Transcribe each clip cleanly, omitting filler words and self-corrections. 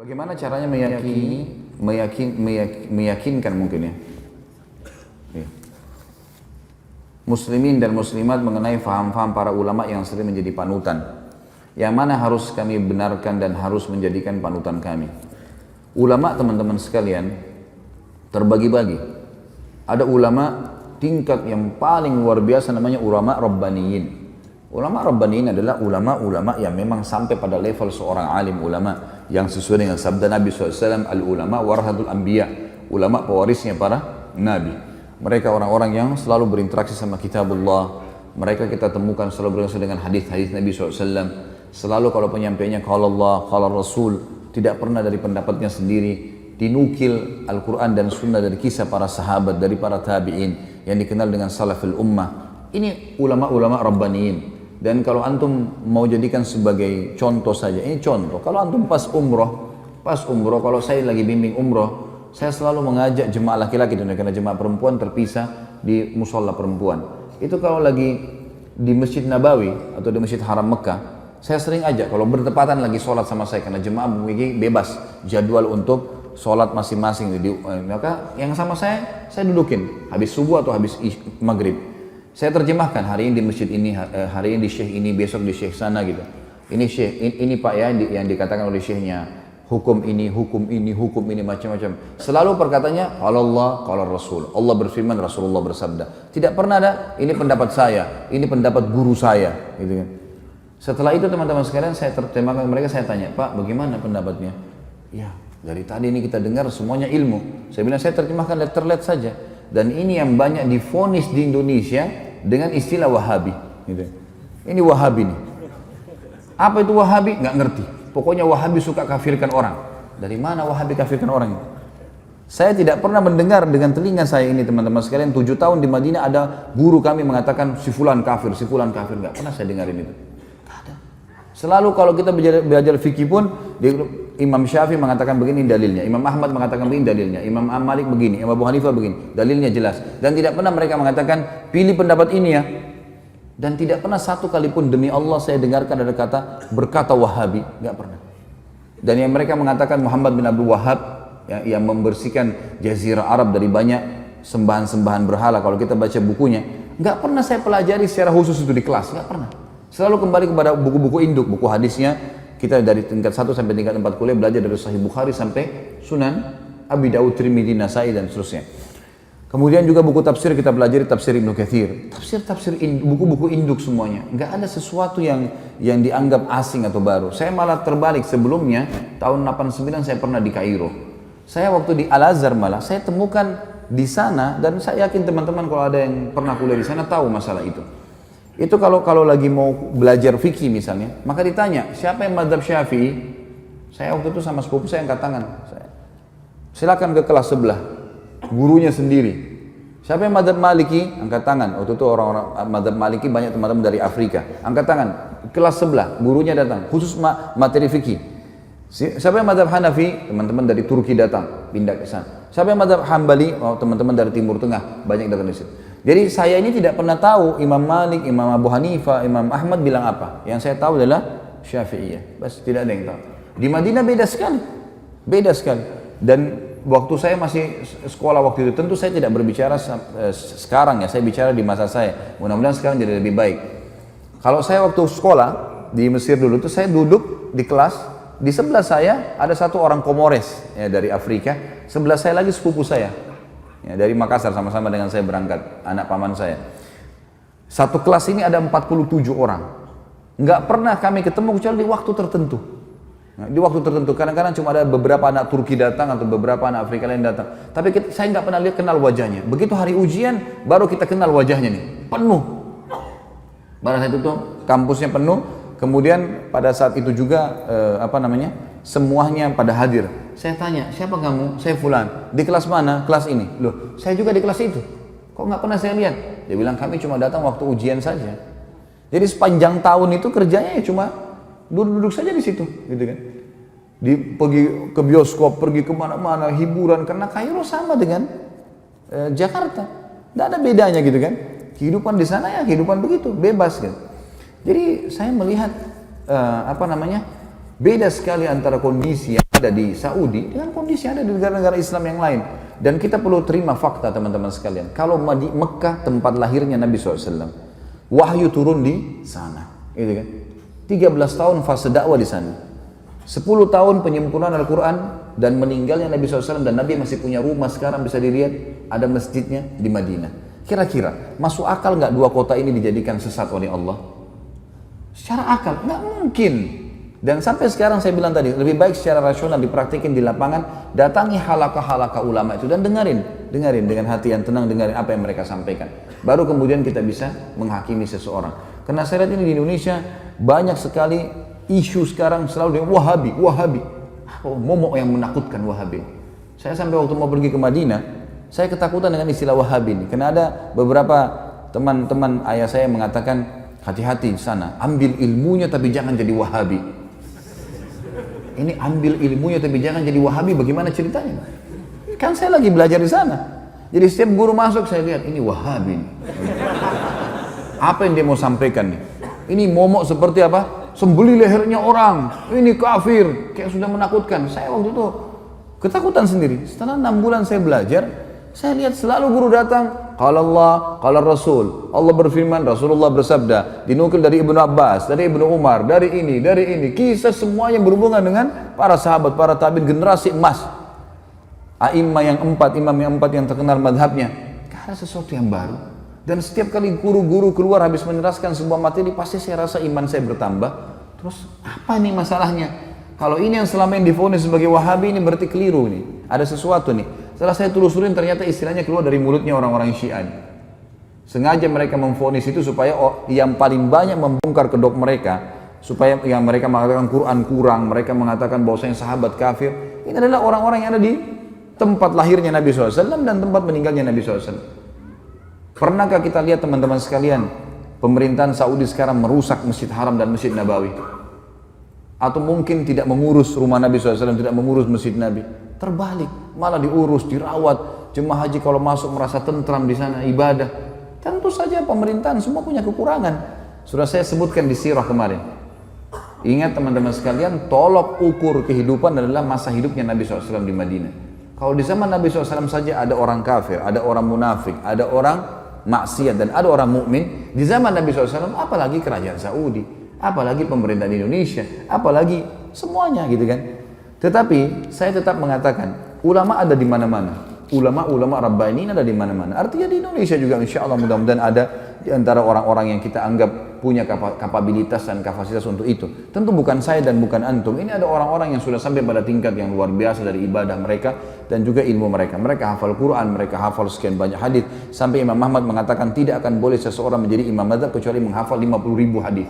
Bagaimana caranya meyakinkan mungkin ya, muslimin dan muslimat mengenai faham-faham para ulama yang sering menjadi panutan, yang mana harus kami benarkan dan harus menjadikan panutan kami. Ulama, teman-teman sekalian, terbagi-bagi. Ada ulama tingkat yang paling luar biasa, namanya ulama rabbaniyin. Ulama rabbaniyin adalah ulama-ulama yang memang sampai pada level seorang alim ulama, yang sesuai dengan sabda Nabi SAW, al-ulama warahatul anbiya, ulama pewarisnya para nabi. Mereka orang-orang yang selalu berinteraksi sama kitabullah. Mereka kita temukan selalu berinteraksi dengan hadis-hadis Nabi SAW. Selalu kalau penyampaiannya qala Allah, qala Rasul, tidak pernah dari pendapatnya sendiri. Dinukil Al-Quran dan Sunnah dari kisah para sahabat, dari para tabi'in yang dikenal dengan salafil ummah. Ini ulama-ulama rabbaniyin. Dan kalau antum mau jadikan sebagai contoh saja, ini contoh. Kalau antum pas umroh, kalau saya lagi bimbing umroh, saya selalu mengajak jemaah laki-laki, dan karena jemaah perempuan terpisah di musola perempuan. Itu kalau lagi di Masjid Nabawi atau di Masjid Haram Mekah, saya sering ajak kalau bertepatan lagi sholat sama saya, karena jemaah memiliki bebas jadwal untuk sholat masing-masing. Maka yang sama saya dudukin habis subuh atau habis maghrib. Saya terjemahkan hari ini di masjid ini, hari ini di syekh ini, besok di syekh sana gitu. Ini syekh, ini pak ya yang dikatakan oleh syekhnya, hukum ini, macam-macam. Selalu perkataannya Allah, qala Rasul. Allah berfirman, Rasulullah bersabda. Tidak pernah ada ini pendapat saya, ini pendapat guru saya, gitu kan. Setelah itu teman-teman sekalian, saya terjemahkan mereka, saya tanya, Pak, bagaimana pendapatnya? Ya, dari tadi ini kita dengar semuanya ilmu. Saya bilang saya terjemahkan letterlet saja. Dan ini yang banyak divonis di Indonesia dengan istilah Wahabi, gitu. Ini Wahabi nih. Apa itu Wahabi? Nggak ngerti. Pokoknya Wahabi suka kafirkan orang. Dari mana Wahabi kafirkan orang? Saya tidak pernah mendengar dengan telinga saya ini, teman-teman sekalian. 7 tahun di Madinah ada guru kami mengatakan si fulan kafir, si fulan kafir. Nggak pernah saya dengarin itu. Nggak ada. Selalu kalau kita belajar fikih pun, Imam Syafi'i mengatakan begini dalilnya, Imam Ahmad mengatakan begini dalilnya, Imam Malik begini, Imam Abu Hanifah begini, dalilnya jelas. Dan tidak pernah mereka mengatakan pilih pendapat ini ya. Dan tidak pernah satu kali pun demi Allah saya dengarkan ada kata berkata Wahabi, nggak pernah. Dan yang mereka mengatakan Muhammad bin Abdul Wahhab yang membersihkan Jazirah Arab dari banyak sembahan-sembahan berhala, kalau kita baca bukunya, nggak pernah saya pelajari secara khusus itu di kelas, nggak pernah. Selalu kembali kepada buku-buku induk, buku hadisnya. Kita dari tingkat 1 sampai tingkat 4 kuliah belajar dari Sahih Bukhari sampai Sunan Abi Daud, Tirmidzi, Nasai dan seterusnya. Kemudian juga buku tafsir kita pelajari tafsir Ibnu Katsir, buku-buku induk semuanya. Enggak ada sesuatu yang dianggap asing atau baru. Saya malah terbalik, sebelumnya tahun 89 saya pernah di Kairo. Saya waktu di Al-Azhar malah saya temukan di sana, dan saya yakin teman-teman kalau ada yang pernah kuliah di sana tahu masalah itu. Itu kalau lagi mau belajar fikih misalnya, maka ditanya, siapa yang mazhab Syafi'i? Saya waktu itu sama sepupu saya angkat tangan. Silakan ke kelas sebelah, gurunya sendiri. Siapa yang mazhab Maliki? Angkat tangan. Waktu itu orang-orang mazhab Maliki banyak teman-teman dari Afrika. Angkat tangan, kelas sebelah, gurunya datang, khusus materi fikih. Siapa yang mazhab Hanafi? Teman-teman dari Turki datang, pindah ke sana. Siapa yang mazhab Hambali? Oh, teman-teman dari Timur Tengah, banyak datang di situ. Jadi saya ini tidak pernah tahu Imam Malik, Imam Abu Hanifah, Imam Ahmad bilang apa. Yang saya tahu adalah Syafi'iyah. Bas, tidak ada yang tahu. Di Madinah beda sekali. Beda sekali. Dan waktu saya masih sekolah waktu itu, tentu saya tidak berbicara sekarang ya. Saya bicara di masa saya. Mudah-mudahan sekarang jadi lebih baik. Kalau saya waktu sekolah di Mesir dulu itu, saya duduk di kelas. Di sebelah saya ada satu orang Komores ya, dari Afrika. Sebelah saya lagi sepupu saya. Ya, dari Makassar, sama-sama dengan saya berangkat, anak paman saya. Satu kelas ini ada 47 orang. Nggak pernah kami ketemu kecuali di waktu tertentu. Nah, di waktu tertentu, kadang-kadang cuma ada beberapa anak Turki datang atau beberapa anak Afrika lain datang. Tapi saya nggak pernah kenal wajahnya. Begitu hari ujian, baru kita kenal wajahnya nih. Penuh. Pada saat itu kampusnya penuh. Kemudian pada saat itu juga semuanya pada hadir. Saya tanya, siapa kamu? Saya Fulan. Di kelas mana? Kelas ini. Loh, saya juga di kelas itu. Kok nggak pernah saya lihat? Dia bilang, kami cuma datang waktu ujian saja. Jadi sepanjang tahun itu kerjanya ya cuma duduk-duduk saja di situ, gitu kan? Pergi ke bioskop, pergi kemana-mana, hiburan. Karena Kairo sama dengan Jakarta. Nggak ada bedanya gitu kan? Kehidupan di sana ya kehidupan begitu, bebas gitu. Jadi saya melihat beda sekali antara kondisi yang ada di Saudi dengan kondisi yang ada di negara-negara Islam yang lain. Dan kita perlu terima fakta teman-teman sekalian. Kalau di Mekah tempat lahirnya Nabi SAW, wahyu turun di sana, gitu kan? 13 tahun fase dakwah di sana, 10 tahun penyempurnaan Al-Quran dan meninggalnya Nabi SAW, dan Nabi masih punya rumah sekarang bisa dilihat, ada masjidnya di Madinah. Kira-kira masuk akal nggak dua kota ini dijadikan sesat oleh Allah? Secara akal nggak mungkin. Dan sampai sekarang saya bilang tadi, lebih baik secara rasional dipraktikin di lapangan, datangi halaqah-halaqah ulama itu dan dengerin dengan hati yang tenang, dengerin apa yang mereka sampaikan. Baru kemudian kita bisa menghakimi seseorang. Karena saya lihat ini di Indonesia banyak sekali isu sekarang selalu dengan Wahabi. Momok yang menakutkan Wahabi. Saya sampai waktu mau pergi ke Madinah, saya ketakutan dengan istilah Wahabi ini. Karena ada beberapa teman-teman ayah saya mengatakan, hati-hati di sana, ambil ilmunya tapi jangan jadi Wahabi. Ini ambil ilmunya tapi jangan jadi Wahabi, bagaimana ceritanya? Kan saya lagi belajar di sana. Jadi setiap guru masuk saya lihat, ini Wahabi. Apa yang dia mau sampaikan nih? Ini momok seperti apa? Sembeli lehernya orang, ini kafir, kayak sudah menakutkan. Saya waktu itu ketakutan sendiri. Setelah 6 bulan saya belajar, saya lihat selalu guru datang, qala Allah, qala Rasul. Allah berfirman, Rasulullah bersabda, dinukil dari Ibnu Abbas, dari Ibnu Umar, dari ini. Kisah semua yang berhubungan dengan para sahabat, para tabi'in, generasi emas. Imam yang empat yang terkenal madhabnya. Karena sesuatu yang baru. Dan setiap kali guru-guru keluar habis meneraskan sebuah materi, pasti saya rasa iman saya bertambah. Terus apa nih masalahnya? Kalau ini yang selama ini divonis sebagai Wahabi, ini berarti keliru nih. Ada sesuatu nih. Setelah saya telusurin, ternyata istilahnya keluar dari mulutnya orang-orang Syiah. Sengaja mereka memvonis itu supaya yang paling banyak membongkar kedok mereka, supaya yang mereka mengatakan Quran kurang, mereka mengatakan bahwasanya sahabat kafir. Ini adalah orang-orang yang ada di tempat lahirnya Nabi SAW dan tempat meninggalnya Nabi SAW. Pernahkah kita lihat teman-teman sekalian, pemerintahan Saudi sekarang merusak Masjid Haram dan Masjid Nabawi? Atau mungkin tidak mengurus rumah Nabi SAW, tidak mengurus Masjid Nabi? Terbalik, malah diurus, dirawat. Jemaah haji kalau masuk merasa tentram di sana, ibadah. Tentu saja pemerintahan semua punya kekurangan. Sudah saya sebutkan di sirah kemarin. Ingat teman-teman sekalian, tolok ukur kehidupan adalah masa hidupnya Nabi SAW di Madinah. Kalau di zaman Nabi SAW saja ada orang kafir, ada orang munafik, ada orang maksiat, dan ada orang mukmin. Di zaman Nabi SAW, apalagi kerajaan Saudi, apalagi pemerintahan Indonesia, apalagi semuanya gitu kan. Tetapi saya tetap mengatakan ulama ada di mana-mana. Ulama-ulama Rabbani ada di mana-mana. Artinya di Indonesia juga insya Allah mudah-mudahan ada di antara orang-orang yang kita anggap punya kapabilitas dan kapasitas untuk itu. Tentu bukan saya dan bukan antum. Ini ada orang-orang yang sudah sampai pada tingkat yang luar biasa dari ibadah mereka dan juga ilmu mereka. Mereka hafal Quran, mereka hafal sekian banyak hadis. Sampai Imam Ahmad mengatakan tidak akan boleh seseorang menjadi imam mazhab kecuali menghafal 50.000 hadis.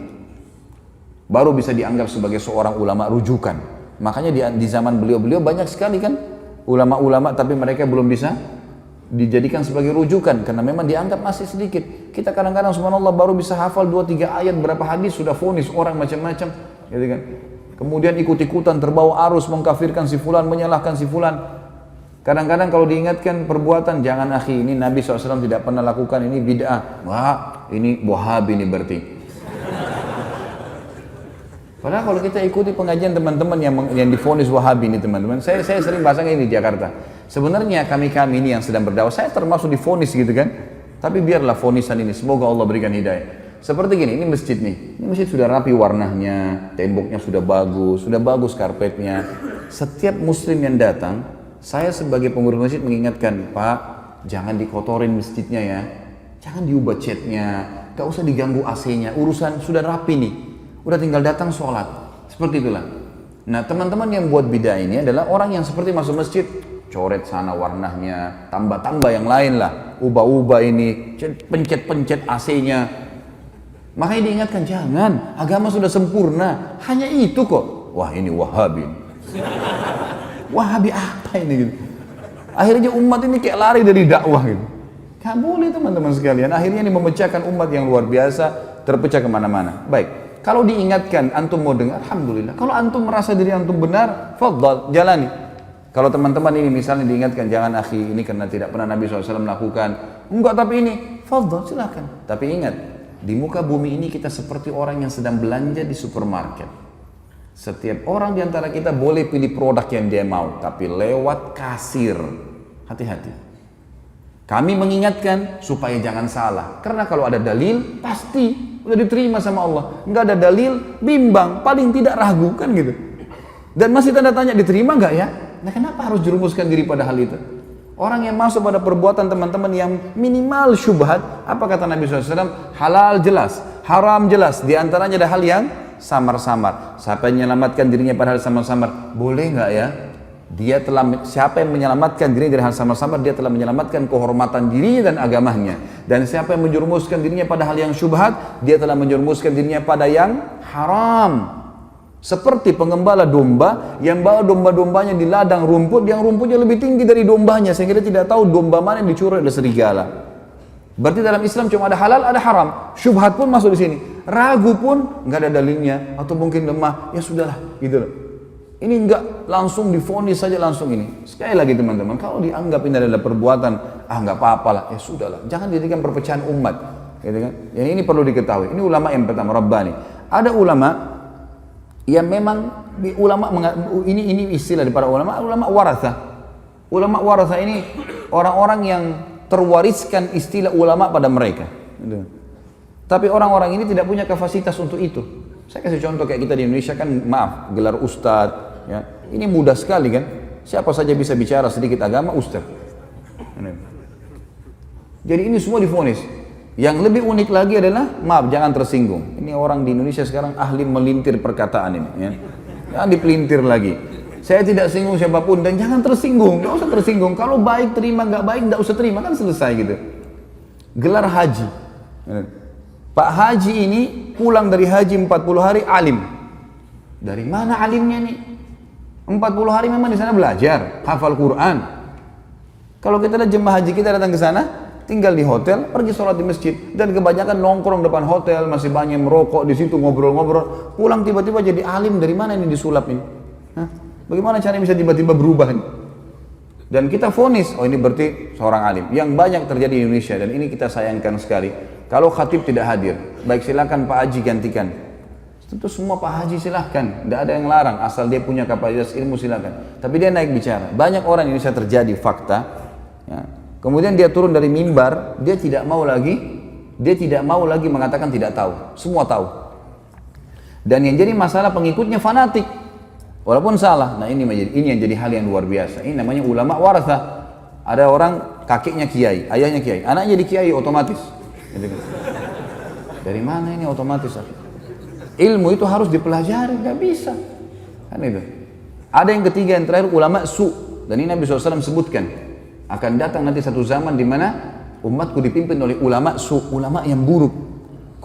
Baru bisa dianggap sebagai seorang ulama rujukan. Makanya di zaman beliau-beliau banyak sekali kan ulama-ulama, tapi mereka belum bisa dijadikan sebagai rujukan karena memang dianggap masih sedikit. Kita kadang-kadang subhanallah baru bisa hafal 2-3 ayat berapa hadis sudah vonis orang macam-macam, gitu kan. Kemudian ikut-ikutan terbawa arus mengkafirkan si fulan, menyalahkan si fulan. Kadang-kadang kalau diingatkan perbuatan, jangan akhi, ini Nabi SAW tidak pernah lakukan, ini bid'ah. Wah, ini Wahabi ini berarti. Padahal kalau kita ikuti pengajian teman-teman yang divonis Wahabi ini teman-teman, saya sering bahasanya ini di Jakarta. Sebenarnya kami ini yang sedang berdakwah, saya termasuk divonis gitu kan. Tapi biarlah vonisan ini, semoga Allah berikan hidayah. Seperti gini, ini masjid nih. Ini masjid sudah rapi warnanya, temboknya sudah bagus karpetnya. Setiap muslim yang datang, saya sebagai pengurus masjid mengingatkan, Pak, jangan dikotorin masjidnya ya. Jangan diubah catnya, gak usah diganggu AC-nya, urusan sudah rapi nih. Udah tinggal datang sholat, seperti itulah. Nah teman-teman yang buat bid'ah ini adalah orang yang seperti masuk masjid, coret sana warnanya, tambah-tambah yang lain lah, ubah-ubah ini, pencet-pencet AC-nya. Makanya diingatkan, jangan, agama sudah sempurna, hanya itu kok. Wah ini Wahabi. Wahabi apa ini gitu. Akhirnya umat ini kayak lari dari dakwah gitu. Gak boleh teman-teman sekalian, akhirnya ini memecahkan umat yang luar biasa, terpecah kemana-mana. Baik. Kalau diingatkan, antum mau dengar, alhamdulillah. Kalau antum merasa diri antum benar, fadhal, jalani. Kalau teman-teman ini misalnya diingatkan, jangan akhi, ini karena tidak pernah Nabi SAW melakukan. Enggak, tapi ini, fadhal, silakan. Tapi ingat, di muka bumi ini kita seperti orang yang sedang belanja di supermarket. Setiap orang di antara kita boleh pilih produk yang dia mau, tapi lewat kasir. Hati-hati. Kami mengingatkan supaya jangan salah. Karena kalau ada dalil, pasti udah diterima sama Allah. Enggak ada dalil, bimbang, paling tidak ragu, kan gitu. Dan masih tanda tanya, diterima enggak ya? Nah, kenapa harus jerumuskan diri pada hal itu? Orang yang masuk pada perbuatan teman-teman yang minimal syubhat, apa kata Nabi SAW? Halal jelas, haram jelas. Di antaranya ada hal yang samar-samar. Siapa yang menyelamatkan dirinya pada hal samar-samar? Boleh nggak ya? Siapa yang menyelamatkan dirinya dari hal samar-samar, dia telah menyelamatkan kehormatan dirinya dan agamanya. Dan siapa yang menjerumuskan dirinya pada hal yang syubhat, dia telah menjerumuskan dirinya pada yang haram. Seperti pengembala domba yang bawa domba-dombanya di ladang rumput, yang rumputnya lebih tinggi dari dombanya, sehingga dia tidak tahu domba mana yang dicuri oleh serigala. Berarti dalam Islam cuma ada halal, ada haram. Syubhat pun masuk di sini. Ragu pun nggak ada dalilnya, atau mungkin lemah, ya sudahlah, gitu loh. Ini nggak langsung divonis saja langsung ini. Sekali lagi teman-teman, kalau dianggap ini adalah perbuatan, nggak apa-apalah, ya sudahlah. Jangan jadikan perpecahan umat, gitu kan? Yang ini perlu diketahui. Ini ulama yang pertama, Rabbani. Ada ulama yang memang ini istilah di para ulama waratha. Ulama waratha ini orang-orang yang terwariskan istilah ulama pada mereka. Tapi orang-orang ini tidak punya kapasitas untuk itu. Saya kasih contoh kayak kita di Indonesia kan, maaf, gelar ustadz, ya. Ini mudah sekali kan. Siapa saja bisa bicara sedikit agama, ustadz. Jadi ini semua divonis. Yang lebih unik lagi adalah, maaf jangan tersinggung. Ini orang di Indonesia sekarang ahli melintir perkataan ini. Ya. Jangan dipelintir lagi. Saya tidak singgung siapapun dan jangan tersinggung. Nggak usah tersinggung. Kalau baik terima, nggak baik nggak usah terima, kan selesai gitu. Gelar haji. Pak Haji ini pulang dari haji 40 hari alim. Dari mana alimnya nih? 40 hari memang di sana belajar, hafal Quran. Kalau kita lihat jemaah haji kita datang ke sana, tinggal di hotel, pergi sholat di masjid, dan kebanyakan nongkrong depan hotel, masih banyak merokok di situ, ngobrol-ngobrol. Pulang tiba-tiba jadi alim, dari mana ini disulap ini? Hah? Bagaimana caranya bisa tiba-tiba berubah ini? Dan kita vonis, oh ini berarti seorang alim. Yang banyak terjadi di Indonesia, dan ini kita sayangkan sekali. Kalau khatib tidak hadir, baik silakan Pak Haji gantikan. Tentu semua Pak Haji silakan, tidak ada yang larang, asal dia punya kapasitas ilmu silakan. Tapi dia naik bicara. Banyak orang di Indonesia terjadi fakta. Ya. Kemudian dia turun dari mimbar, dia tidak mau lagi mengatakan tidak tahu. Semua tahu. Dan yang jadi masalah pengikutnya fanatik. Walaupun salah. Nah ini yang jadi hal yang luar biasa. Ini namanya ulama waratha. Ada orang kakeknya kiai, ayahnya kiai, anaknya jadi kiai otomatis. Dari mana ini otomatis? Ilmu itu harus dipelajari, nggak bisa. Kan itu. Ada yang ketiga, yang terakhir, ulama su. Dan ini Nabi SAW sebutkan. Akan datang nanti satu zaman di mana umatku dipimpin oleh ulama su, ulama yang buruk.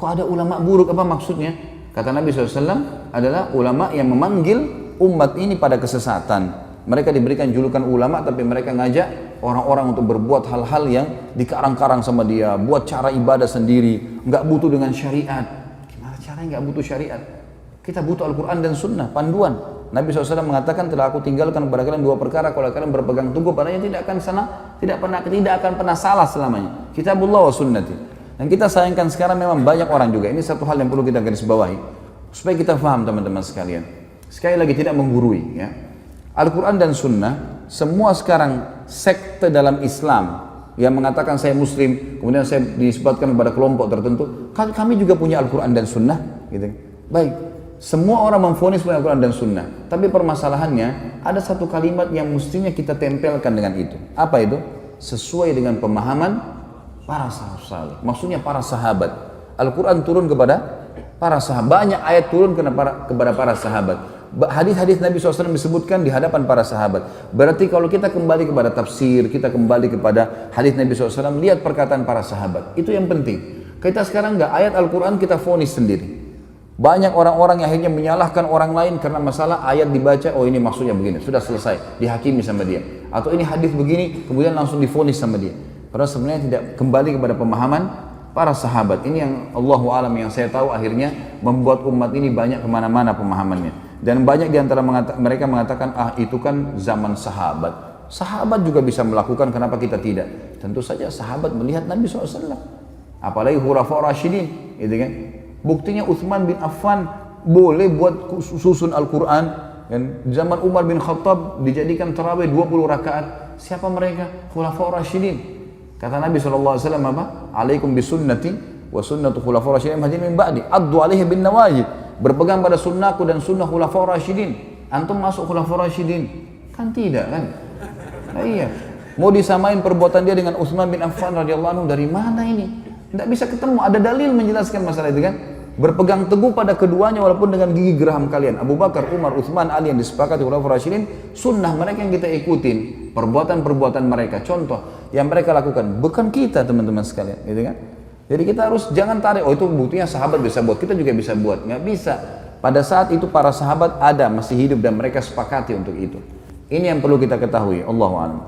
Kok ada ulama buruk? Apa maksudnya? Kata Nabi SAW adalah ulama yang memanggil umat ini pada kesesatan. Mereka diberikan julukan ulama, tapi mereka ngajak orang-orang untuk berbuat hal-hal yang dikarang-karang sama dia, buat cara ibadah sendiri, nggak butuh dengan syariat. Gimana caranya nggak butuh syariat? Kita butuh Al-Quran dan Sunnah, panduan. Nabi SAW mengatakan, telah aku tinggalkan kepada kalian dua perkara, kalau kalian berpegang teguh padanya tidak akan pernah salah selamanya. Kitabullah wa sunnati. Dan kita sayangkan sekarang memang banyak orang juga. Ini satu hal yang perlu kita garis bawahi, supaya kita paham teman-teman sekalian. Sekali lagi tidak menggurui, ya. Al-Quran dan Sunnah, semua sekarang sekte dalam Islam yang mengatakan saya Muslim, kemudian saya disebutkan kepada kelompok tertentu, kami juga punya Al-Quran dan Sunnah, gitu. Baik, semua orang memvonis punya Al-Quran dan Sunnah, tapi permasalahannya ada satu kalimat yang mestinya kita tempelkan dengan itu. Apa itu? Sesuai dengan pemahaman para sahabat. Maksudnya para sahabat. Al-Quran turun kepada para sahabat, banyak ayat turun kepada para sahabat. Hadis-hadis Nabi SAW disebutkan di hadapan para sahabat. Berarti kalau kita kembali kepada tafsir, kita kembali kepada hadis Nabi SAW, lihat perkataan para sahabat. Itu yang penting. Kita sekarang nggak ayat Al-Quran kita vonis sendiri. Banyak orang-orang yang akhirnya menyalahkan orang lain karena masalah ayat dibaca, oh ini maksudnya begini, sudah selesai, dihakimi sama dia. Atau ini hadis begini, kemudian langsung divonis sama dia. Padahal sebenarnya tidak kembali kepada pemahaman para sahabat. Ini yang Allahu alam, yang saya tahu akhirnya membuat umat ini banyak kemana-mana pemahamannya. Dan banyak di antara mereka mengatakan, itu kan zaman sahabat. Sahabat juga bisa melakukan, kenapa kita tidak? Tentu saja sahabat melihat Nabi SAW. Apalagi khulafa rasyidin, gitu kan? Buktinya Utsman bin Affan boleh buat susun Al-Quran. Dan zaman Umar bin Khattab dijadikan tarawih 20 rakaat. Siapa mereka? Khulafaur Rasyidin. Kata Nabi SAW apa? Alaikum bisunnati wa sunnatu khulafaur Rasyidin mahdiyyin min ba'di. Addu alaihi bin nawajid. Berpegang pada sunnahku dan sunnah khulafaur Rasyidin. Antum masuk khulafaur Rasyidin? Kan tidak kan? Nah iya. Mau disamain perbuatan dia dengan Utsman bin Affan radhiyallahu anhu, dari mana ini? Tidak bisa ketemu. Ada dalil menjelaskan masalah itu kan? Berpegang teguh pada keduanya walaupun dengan gigi geraham kalian. Abu Bakar, Umar, Utsman, Ali yang disepakati khulafaur Rasyidin, sunnah mereka yang kita ikutin, perbuatan-perbuatan mereka, contoh yang mereka lakukan, bukan kita teman-teman sekalian, gitu kan? Jadi kita harus jangan tarik, oh itu buktinya sahabat bisa buat, kita juga bisa buat, nggak bisa. Pada saat itu para sahabat ada masih hidup dan mereka sepakati untuk itu. Ini yang perlu kita ketahui. Allahu a'lam.